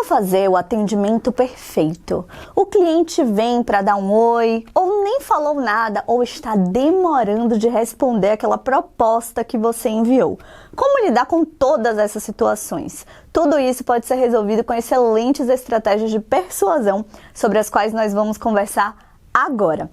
Como fazer o atendimento perfeito? O cliente vem para dar um oi, ou nem falou nada, ou está demorando de responder aquela proposta que você enviou. Como lidar com todas essas situações? Tudo isso pode ser resolvido com excelentes estratégias de persuasão, sobre as quais nós vamos conversar agora.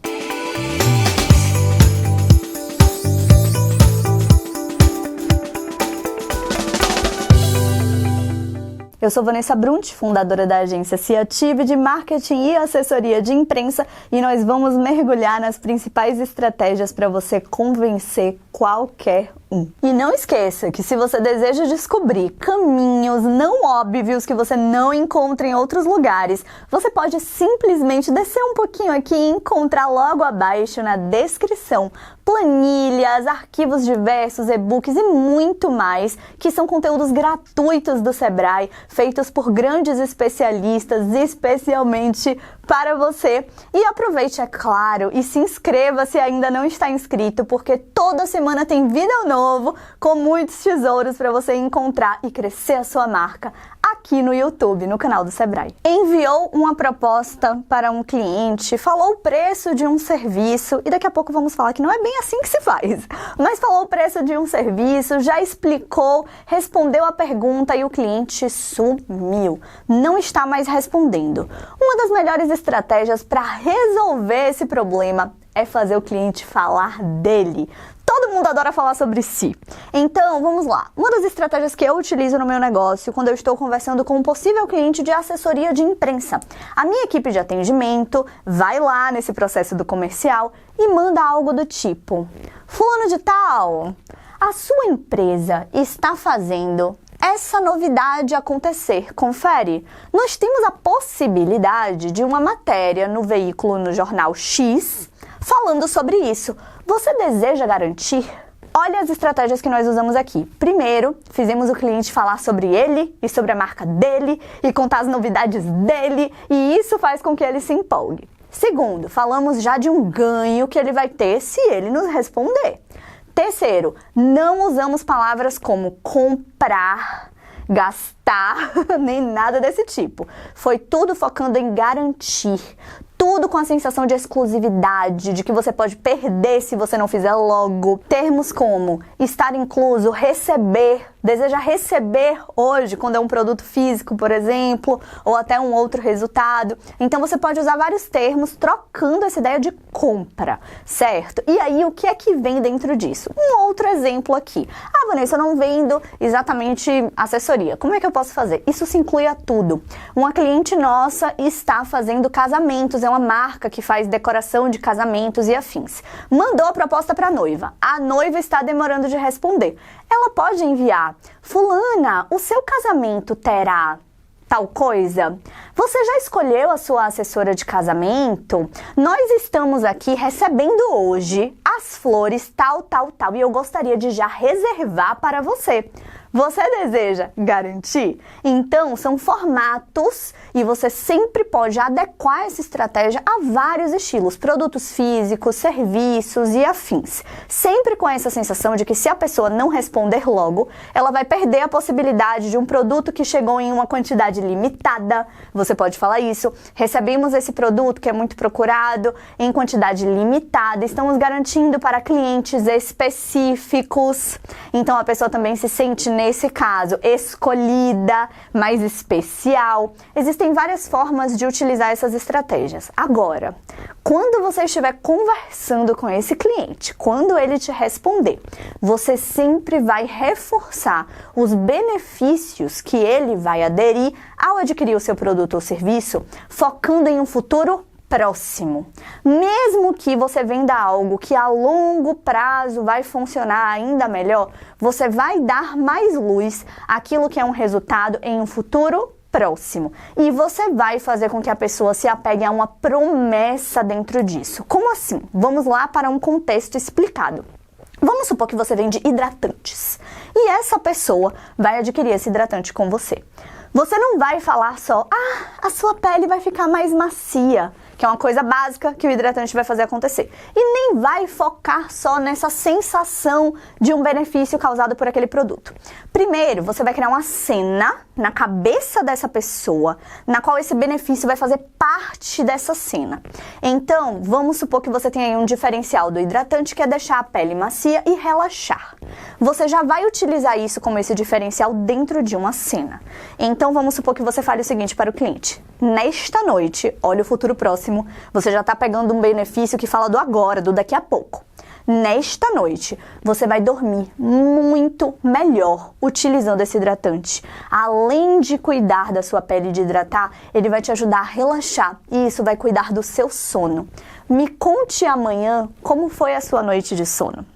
Eu sou Vanessa Brundt, fundadora da agência Ciative de marketing e assessoria de imprensa, e nós vamos mergulhar nas principais estratégias para você convencer qualquer um. E não esqueça que se você deseja descobrir caminhos não óbvios que você não encontra em outros lugares, você pode simplesmente descer um pouquinho aqui e encontrar logo abaixo na descrição planilhas, arquivos diversos, e-books e muito mais, que são conteúdos gratuitos do Sebrae, feitos por grandes especialistas, especialmente para você. E aproveite, é claro, e se inscreva se ainda não está inscrito, porque toda semana tem vídeo novo com muitos tesouros para você encontrar e crescer a sua marca aqui no YouTube, no canal do Sebrae. Enviou uma proposta para um cliente, falou o preço de um serviço, e daqui a pouco vamos falar que não é bem assim que se faz, mas falou o preço de um serviço, já explicou, respondeu a pergunta e o cliente sumiu, não está mais respondendo. Uma das melhores estratégias para resolver esse problema é fazer o cliente falar dele. Todo mundo adora falar sobre si. Então, vamos lá. Uma das estratégias que eu utilizo no meu negócio quando eu estou conversando com um possível cliente de assessoria de imprensa. A minha equipe de atendimento vai lá nesse processo do comercial e manda algo do tipo: fulano de tal, a sua empresa está fazendo essa novidade acontecer, confere. Nós temos a possibilidade de uma matéria no veículo, no jornal X, falando sobre isso. Você deseja garantir? Olha as estratégias que nós usamos aqui. Primeiro, fizemos o cliente falar sobre ele e sobre a marca dele e contar as novidades dele, e isso faz com que ele se empolgue. Segundo, falamos já de um ganho que ele vai ter se ele nos responder. Terceiro, não usamos palavras como comprar, gastar, nem nada desse tipo. Foi tudo focando em garantir. Tudo com a sensação de exclusividade, de que você pode perder se você não fizer logo. Termos como estar incluso, receber, deseja receber hoje, quando é um produto físico, por exemplo, ou até um outro resultado. Então você pode usar vários termos trocando essa ideia de compra, certo? E aí o que é que vem dentro disso? Um outro exemplo aqui. Ah, Vanessa, eu não vendo exatamente assessoria. Como é que eu posso fazer? Isso se inclui a tudo. Uma cliente nossa está fazendo casamentos, é uma marca que faz decoração de casamentos e afins. Mandou a proposta para a noiva. A noiva está demorando de responder. Ela pode enviar: fulana, o seu casamento terá tal coisa? Você já escolheu a sua assessora de casamento? Nós estamos aqui recebendo hoje as flores tal, e eu gostaria de já reservar para você. Você deseja garantir? Então, são formatos e você sempre pode adequar essa estratégia a vários estilos, produtos físicos, serviços e afins. Sempre com essa sensação de que se a pessoa não responder logo, ela vai perder a possibilidade de um produto que chegou em uma quantidade limitada. Você pode falar isso: recebemos esse produto que é muito procurado em quantidade limitada, estamos garantindo para clientes específicos. Então, a pessoa também se sente, nesse caso, escolhida, mais especial. Existem várias formas de utilizar essas estratégias. Agora, quando você estiver conversando com esse cliente, quando ele te responder, você sempre vai reforçar os benefícios que ele vai aderir ao adquirir o seu produto ou serviço, focando em um futuro próximo. Mesmo que você venda algo que a longo prazo vai funcionar ainda melhor, você vai dar mais luz àquilo que é um resultado em um futuro próximo. E você vai fazer com que a pessoa se apegue a uma promessa dentro disso. Como assim? Vamos lá para um contexto explicado. Vamos supor que você vende hidratantes e essa pessoa vai adquirir esse hidratante com você. Você não vai falar só: ah, a sua pele vai ficar mais macia. que é uma coisa básica que o hidratante vai fazer acontecer. E nem vai focar só nessa sensação de um benefício causado por aquele produto. Primeiro, você vai criar uma cena na cabeça dessa pessoa, na qual esse benefício vai fazer parte dessa cena. Então, vamos supor que você tem aí um diferencial do hidratante que é deixar a pele macia e relaxar. Você já vai utilizar isso como esse diferencial dentro de uma cena. Então, vamos supor que você fale o seguinte para o cliente: nesta noite, olha o futuro próximo, você já está pegando um benefício que fala do agora, do daqui a pouco. Nesta noite, você vai dormir muito melhor utilizando esse hidratante. Além de cuidar da sua pele e de hidratar, ele vai te ajudar a relaxar e isso vai cuidar do seu sono. Me conte amanhã como foi a sua noite de sono.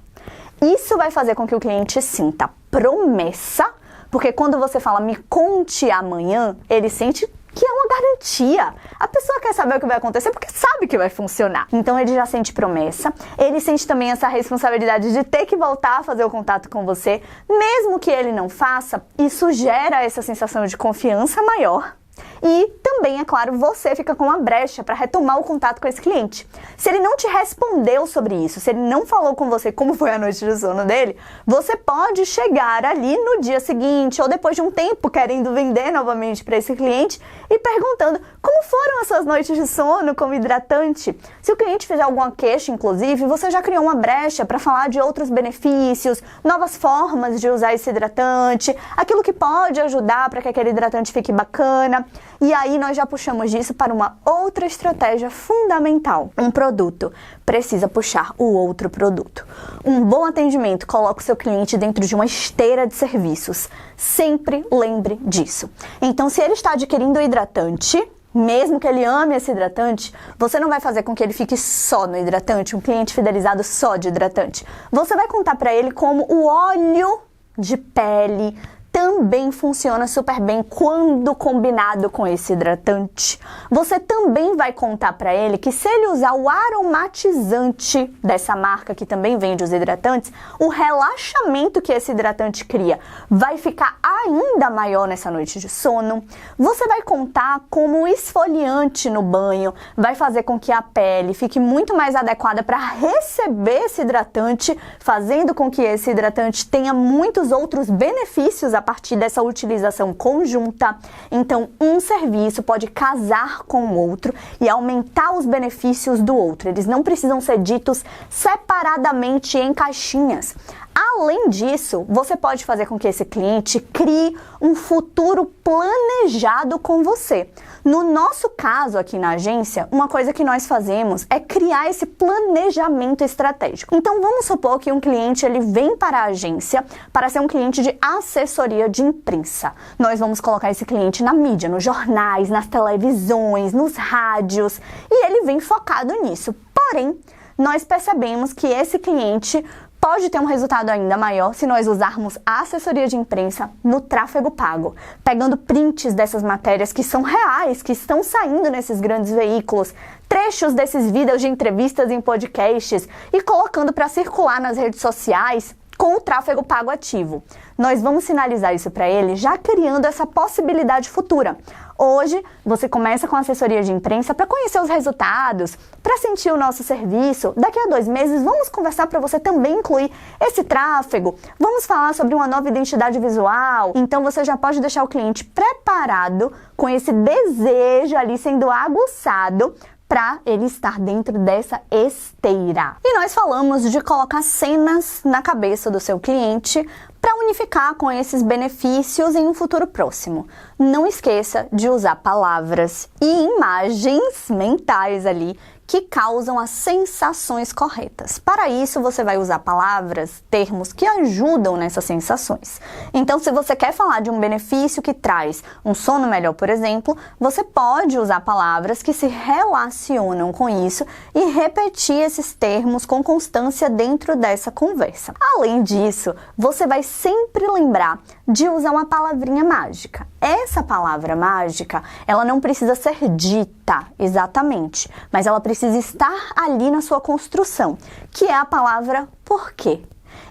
Isso vai fazer com que o cliente sinta promessa, porque quando você fala me conte amanhã, ele sente que é uma garantia. A pessoa quer saber o que vai acontecer porque sabe que vai funcionar. Então ele já sente promessa, ele sente também essa responsabilidade de ter que voltar a fazer o contato com você, mesmo que ele não faça, isso gera essa sensação de confiança maior. E também, é claro, você fica com uma brecha para retomar o contato com esse cliente. Se ele não te respondeu sobre isso, se ele não falou com você como foi a noite de sono dele, você pode chegar ali no dia seguinte ou depois de um tempo querendo vender novamente para esse cliente e perguntando como foram as suas noites de sono como hidratante. Se o cliente fizer alguma queixa, inclusive, você já criou uma brecha para falar de outros benefícios, novas formas de usar esse hidratante, aquilo que pode ajudar para que aquele hidratante fique bacana. E aí nós já puxamos disso para uma outra estratégia fundamental. Um produto precisa puxar o outro produto. Um bom atendimento coloca o seu cliente dentro de uma esteira de serviços. Sempre lembre disso. Então, se ele está adquirindo o hidratante, mesmo que ele ame esse hidratante, você não vai fazer com que ele fique só no hidratante, um cliente fidelizado só de hidratante. Você vai contar para ele como o óleo de pele também funciona super bem quando combinado com esse hidratante. Você também vai contar para ele que se ele usar o aromatizante dessa marca que também vende os hidratantes, o relaxamento que esse hidratante cria vai ficar ainda maior nessa noite de sono. Você vai contar como o esfoliante no banho vai fazer com que a pele fique muito mais adequada para receber esse hidratante, fazendo com que esse hidratante tenha muitos outros benefícios a partir dessa utilização conjunta. Então, um serviço pode casar com o outro e aumentar os benefícios do outro. Eles não precisam ser ditos separadamente em caixinhas. Além disso, você pode fazer com que esse cliente crie um futuro planejado com você. No nosso caso aqui na agência, uma coisa que nós fazemos é criar esse planejamento estratégico. Então vamos supor que um cliente ele vem para a agência para ser um cliente de assessoria de imprensa. Nós vamos colocar esse cliente na mídia, nos jornais, nas televisões, nos rádios, e ele vem focado nisso. Porém, nós percebemos que esse cliente pode ter um resultado ainda maior se nós usarmos a assessoria de imprensa no tráfego pago, pegando prints dessas matérias que são reais, que estão saindo nesses grandes veículos, trechos desses vídeos de entrevistas em podcasts e colocando para circular nas redes sociais com o tráfego pago ativo. Nós vamos sinalizar isso para ele já criando essa possibilidade futura. Hoje, você começa com a assessoria de imprensa para conhecer os resultados, para sentir o nosso serviço. Daqui a 2 meses, vamos conversar para você também incluir esse tráfego. Vamos falar sobre uma nova identidade visual. Então, você já pode deixar o cliente preparado com esse desejo ali sendo aguçado para ele estar dentro dessa esteira. E nós falamos de colocar cenas na cabeça do seu cliente para unificar com esses benefícios em um futuro próximo. Não esqueça de usar palavras e imagens mentais ali que causam as sensações corretas. Para isso, você vai usar palavras, termos que ajudam nessas sensações. Então, se você quer falar de um benefício que traz um sono melhor, por exemplo, você pode usar palavras que se relacionam com isso e repetir esses termos com constância dentro dessa conversa. Além disso, você vai sempre lembrar de usar uma palavrinha mágica. Essa palavra mágica, ela não precisa ser dita exatamente, mas ela precisa estar ali na sua construção, que é a palavra porquê.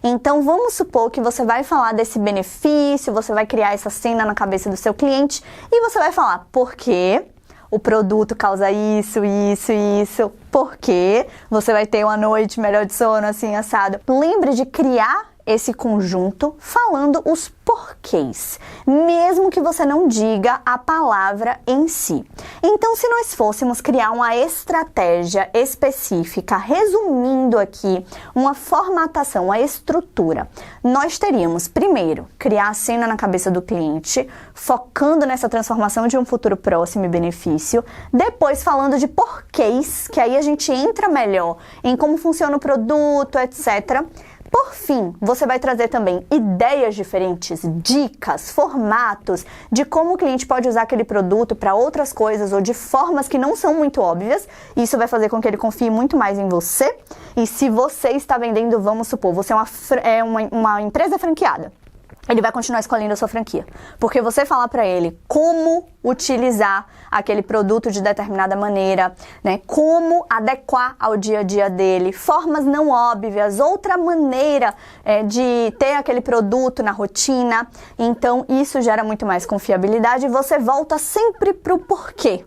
Então, vamos supor que você vai falar desse benefício, você vai criar essa cena na cabeça do seu cliente e você vai falar porque o produto causa isso, isso e isso, porque você vai ter uma noite melhor de sono, assim, assado. Lembre de criar esse conjunto falando os porquês, mesmo que você não diga a palavra em si. Então, se nós fôssemos criar uma estratégia específica, resumindo aqui uma formatação, uma estrutura, nós teríamos, primeiro, criar a cena na cabeça do cliente, focando nessa transformação de um futuro próximo e benefício, depois falando de porquês, que aí a gente entra melhor em como funciona o produto, etc. Por fim, você vai trazer também ideias diferentes, dicas, formatos de como o cliente pode usar aquele produto para outras coisas ou de formas que não são muito óbvias. Isso vai fazer com que ele confie muito mais em você. E se você está vendendo, vamos supor, você é uma empresa franqueada. Ele vai continuar escolhendo a sua franquia, porque você falar para ele como utilizar aquele produto de determinada maneira, né? Como adequar ao dia a dia dele, formas não óbvias, outra maneira de ter aquele produto na rotina. Então, isso gera muito mais confiabilidade e você volta sempre para o porquê.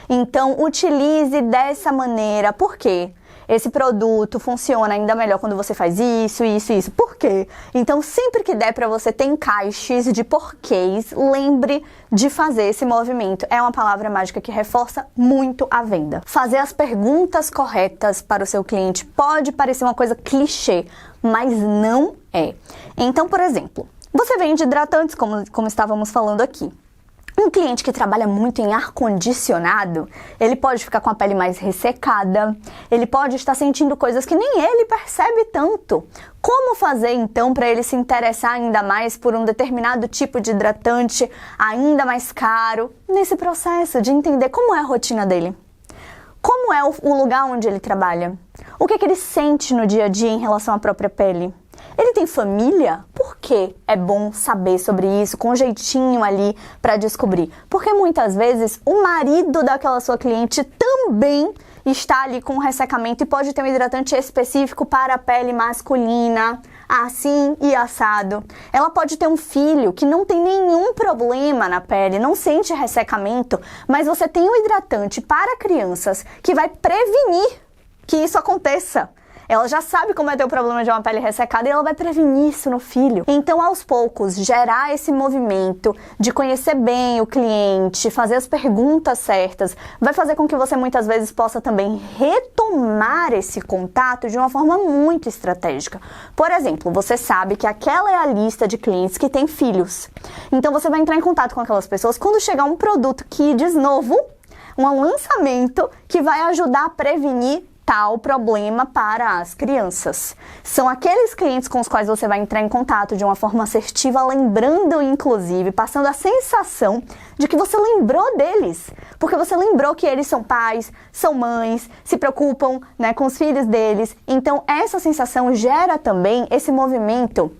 Então, utilize dessa maneira. Por quê? Esse produto funciona ainda melhor quando você faz isso, isso e isso. Por quê? Então, sempre que der para você ter encaixes de porquês, lembre de fazer esse movimento. É uma palavra mágica que reforça muito a venda. Fazer as perguntas corretas para o seu cliente pode parecer uma coisa clichê, mas não é. Então, por exemplo, você vende hidratantes, como estávamos falando aqui. Um cliente que trabalha muito em ar-condicionado, ele pode ficar com a pele mais ressecada, ele pode estar sentindo coisas que nem ele percebe tanto. Como fazer então para ele se interessar ainda mais por um determinado tipo de hidratante ainda mais caro, nesse processo de entender como é a rotina dele? Como é o lugar onde ele trabalha? O que ele sente no dia a dia em relação à própria pele? Ele tem família? Por que é bom saber sobre isso com um jeitinho ali para descobrir? Porque muitas vezes o marido daquela sua cliente também está ali com um ressecamento e pode ter um hidratante específico para a pele masculina, assim e assado. Ela pode ter um filho que não tem nenhum problema na pele, não sente ressecamento, mas você tem um hidratante para crianças que vai prevenir que isso aconteça. Ela já sabe como é ter o problema de uma pele ressecada e ela vai prevenir isso no filho. Então, aos poucos, gerar esse movimento de conhecer bem o cliente, fazer as perguntas certas, vai fazer com que você muitas vezes possa também retomar esse contato de uma forma muito estratégica. Por exemplo, você sabe que aquela é a lista de clientes que têm filhos. Então, você vai entrar em contato com aquelas pessoas quando chegar um produto Kids novo, um lançamento que vai ajudar a prevenir tal problema para as crianças. São aqueles clientes com os quais você vai entrar em contato de uma forma assertiva, lembrando, inclusive, passando a sensação de que você lembrou deles, porque você lembrou que eles são pais, são mães, se preocupam, né, com os filhos deles. Então, essa sensação gera também esse movimento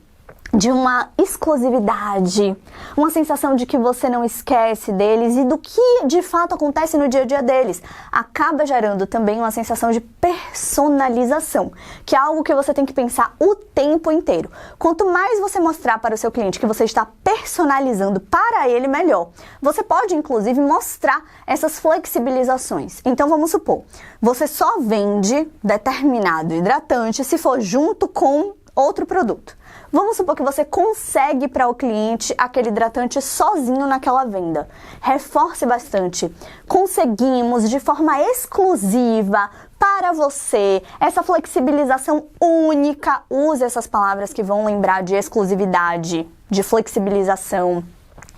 de uma exclusividade, uma sensação de que você não esquece deles e do que de fato acontece no dia a dia deles. Acaba gerando também uma sensação de personalização, que é algo que você tem que pensar o tempo inteiro. Quanto mais você mostrar para o seu cliente que você está personalizando para ele, melhor. Você pode, inclusive, mostrar essas flexibilizações. Então, vamos supor, você só vende determinado hidratante se for junto com outro produto. Vamos supor que você consegue para o cliente aquele hidratante sozinho naquela venda. Reforce bastante. Conseguimos de forma exclusiva para você essa flexibilização única. Use essas palavras que vão lembrar de exclusividade, de flexibilização,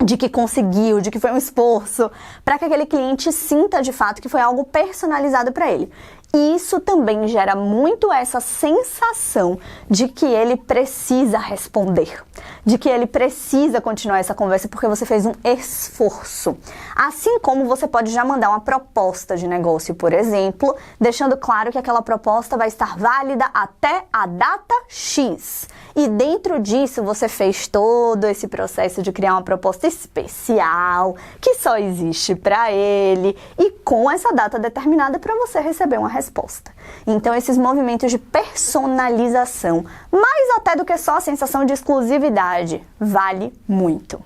de que conseguiu, de que foi um esforço, para que aquele cliente sinta de fato que foi algo personalizado para ele. Isso também gera muito essa sensação de que ele precisa responder, de que ele precisa continuar essa conversa porque você fez um esforço. Assim como você pode já mandar uma proposta de negócio, por exemplo, deixando claro que aquela proposta vai estar válida até a data X. E dentro disso você fez todo esse processo de criar uma proposta especial, que só existe para ele e com essa data determinada para você receber uma resposta. Então, esses movimentos de personalização, mais até do que só a sensação de exclusividade, vale muito.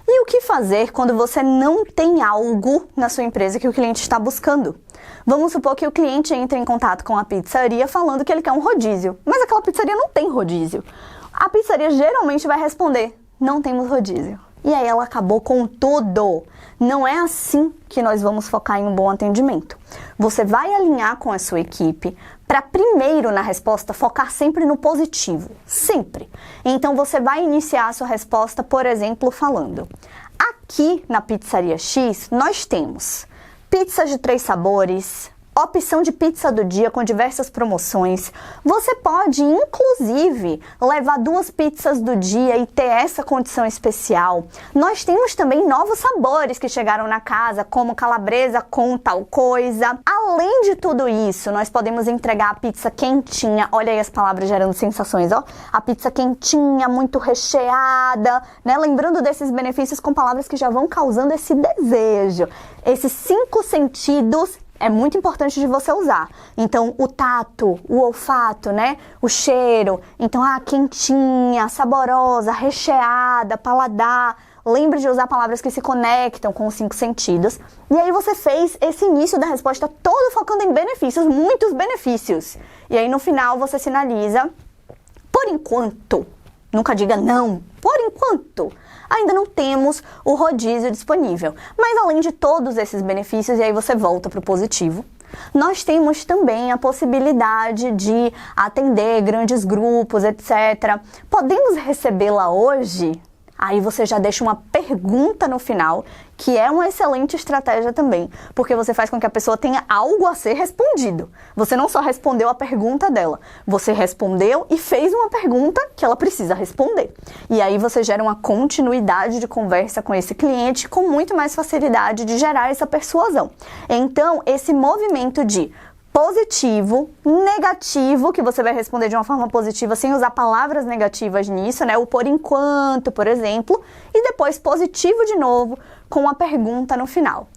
E o que fazer quando você não tem algo na sua empresa que o cliente está buscando? Vamos supor que o cliente entra em contato com a pizzaria falando que ele quer um rodízio, mas aquela pizzaria não tem rodízio. A pizzaria geralmente vai responder: não temos rodízio. E aí ela acabou com tudo. Não é assim que nós vamos focar em um bom atendimento. Você vai alinhar com a sua equipe para primeiro na resposta focar sempre no positivo, sempre. Então você vai iniciar a sua resposta, por exemplo, falando: aqui na Pizzaria X nós temos pizzas de 3 sabores, opção de pizza do dia com diversas promoções. Você pode, inclusive, levar 2 pizzas do dia e ter essa condição especial. Nós temos também novos sabores que chegaram na casa, como calabresa com tal coisa. Além de tudo isso, nós podemos entregar a pizza quentinha. Olha aí as palavras gerando sensações, ó. A pizza quentinha, muito recheada, né? Lembrando desses benefícios com palavras que já vão causando esse desejo. Esses 5 sentidos é muito importante de você usar. Então, o tato, o olfato, né? O cheiro. Então, quentinha, saborosa, recheada, paladar. Lembre de usar palavras que se conectam com os 5 sentidos. E aí você fez esse início da resposta todo focando em benefícios, muitos benefícios. E aí no final você sinaliza: por enquanto, nunca diga não, por enquanto, ainda não temos o rodízio disponível. Mas além de todos esses benefícios, e aí você volta para o positivo, nós temos também a possibilidade de atender grandes grupos, etc. Podemos recebê-la hoje? Aí você já deixa uma pergunta no final, que é uma excelente estratégia também, porque você faz com que a pessoa tenha algo a ser respondido. Você não só respondeu a pergunta dela, você respondeu e fez uma pergunta que ela precisa responder. E aí você gera uma continuidade de conversa com esse cliente com muito mais facilidade de gerar essa persuasão. Então, esse movimento de positivo, negativo, que você vai responder de uma forma positiva sem usar palavras negativas nisso, né? O por enquanto, por exemplo, e depois positivo de novo com a pergunta no final.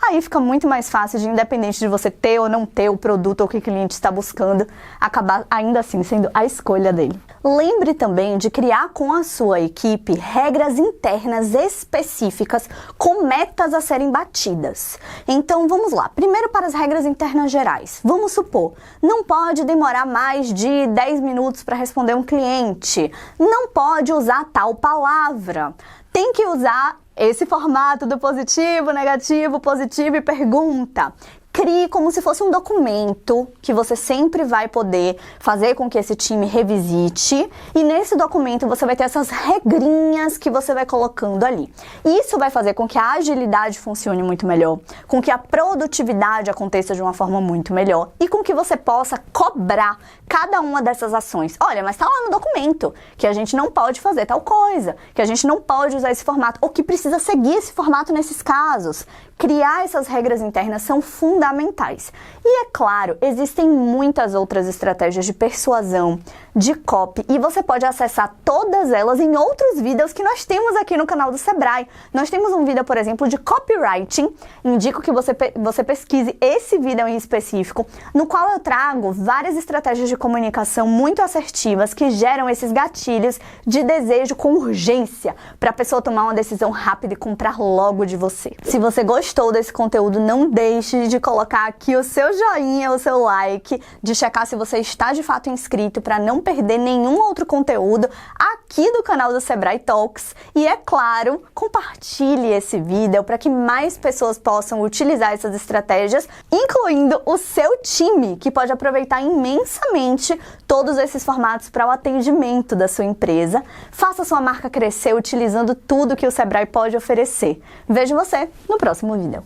Aí fica muito mais fácil de, independente de você ter ou não ter o produto ou o que o cliente está buscando, acabar ainda assim sendo a escolha dele. Lembre também de criar com a sua equipe regras internas específicas com metas a serem batidas. Então vamos lá, primeiro para as regras internas gerais. Vamos supor, não pode demorar mais de 10 minutos para responder um cliente, não pode usar tal palavra, tem que usar esse formato do positivo, negativo, positivo e pergunta. Crie como se fosse um documento que você sempre vai poder fazer com que esse time revisite, e nesse documento você vai ter essas regrinhas que você vai colocando ali. Isso vai fazer com que a agilidade funcione muito melhor, com que a produtividade aconteça de uma forma muito melhor e com que você possa cobrar cada uma dessas ações. Olha, mas tá lá no documento que a gente não pode fazer tal coisa, que a gente não pode usar esse formato, ou que precisa seguir esse formato nesses casos. Criar essas regras internas são fundamentais. E é claro, existem muitas outras estratégias de persuasão, de copy, e você pode acessar todas elas em outros vídeos que nós temos aqui no canal do Sebrae. Nós temos um vídeo, por exemplo, de copywriting. Indico que você pesquise esse vídeo em específico, no qual eu trago várias estratégias de comunicação muito assertivas que geram esses gatilhos de desejo com urgência para a pessoa tomar uma decisão rápida e comprar logo de você. Se você gostou desse conteúdo, não deixe de colocar aqui o seu joinha, o seu like, de checar se você está de fato inscrito para não perder nenhum outro conteúdo aqui do canal do Sebrae Talks. E é claro, compartilhe esse vídeo para que mais pessoas possam utilizar essas estratégias, incluindo o seu time, que pode aproveitar imensamente todos esses formatos para o atendimento da sua empresa. Faça sua marca crescer utilizando tudo que o Sebrae pode oferecer. Vejo você no próximo vídeo.